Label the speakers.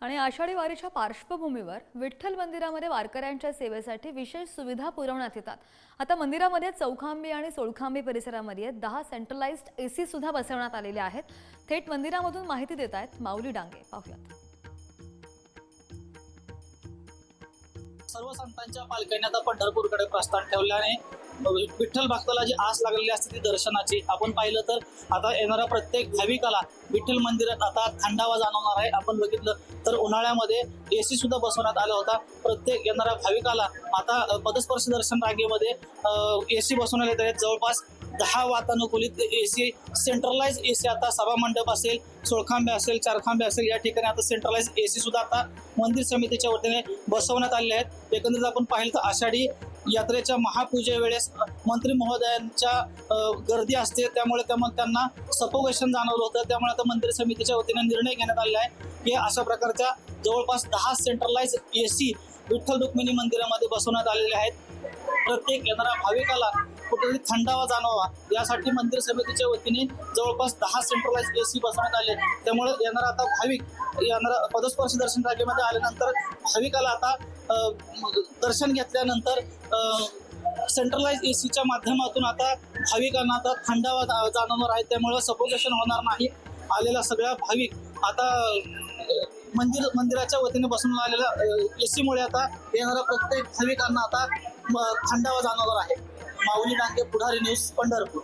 Speaker 1: आणि आषाढी वारीच्या पार्श्वभूमीवर विठ्ठल मंदिरामध्ये वारकऱ्यांच्या सेवेसाठी विशेष सुविधा पुरवण्यात येतात। आता मंदिरामध्ये चौखांबी आणि सोळखांबी परिसरामध्ये 10 सेंट्रलाइज्ड एसी सुद्धा बसवण्यात आलेले आहेत। थेट मंदिरामधून माहिती देत आहेत माऊली डांगे, पाहूयात।
Speaker 2: सर्व संतांच्या पालख्यांनी आता पंढरपूरकडे प्रस्थान ठेवल्याने विठ्ठल भक्ताला जी आस लागलेली असते ती दर्शनाची, आपण पाहिलं तर आता येणाऱ्या प्रत्येक भाविकाला विठ्ठल मंदिरात आता थंडावा जाणवणार आहे। आपण बघितलं तर उन्हाळ्यामध्ये एसी सुद्धा बसवण्यात आला होता। प्रत्येक येणाऱ्या भाविकाला आता पदस्पर्श दर्शन रांगेमध्ये एसी बसवण्यात येत आहेत। जवळपास 10 वातानुकूलित एसी, सेंट्रलाइज एसी आता सभा मंडप असेल, सोळखांबे असेल, चारखांबे असेल, या ठिकाणी आता सेंट्रलाइज एसी सुद्धा आता मंदिर समितीच्या वतीने बसवण्यात आले आहेत। एकंदरीत आपण पाहिलं तर आषाढी यात्रेच्या महापूजेवेळेस मंत्री महोदयांच्या गर्दी असते, त्यामुळे त्यांना सफोकेशन जाणवलं होतं। त्यामुळे आता मंदिर समितीच्या वतीने निर्णय घेण्यात आलेला आहे की अशा प्रकारच्या जवळपास 10 सेंट्रलाइज एसी विठ्ठल रुक्मिणी मंदिरामध्ये बसवण्यात आलेले आहेत। प्रत्येक येणाऱ्या भाविकाला कुठेतरी थंडावा जाणवावा यासाठी मंदिर समितीच्या वतीने जवळपास 10 सेंट्रलाइज एसी बसवण्यात आले। त्यामुळे येणारा आता भाविक येणारा पदस्पर्श दर्शन रांगेमध्ये आल्यानंतर भाविकाला आता दर्शन घेतल्यानंतर सेंट्रलाइज एसीच्या माध्यमातून आता भाविकांना आता थंडावा जाणवणार आहे, त्यामुळे सफोकेशन होणार नाही। आलेला सगळ्या भाविक आता मंदिराच्या वतीने बसवून आलेल्या एसीमुळे आता येणाऱ्या प्रत्येक भाविकांना आता थंडावा जाणवणार आहे। माऊली डांगे, पुढारी न्यूज, पंढरपूर।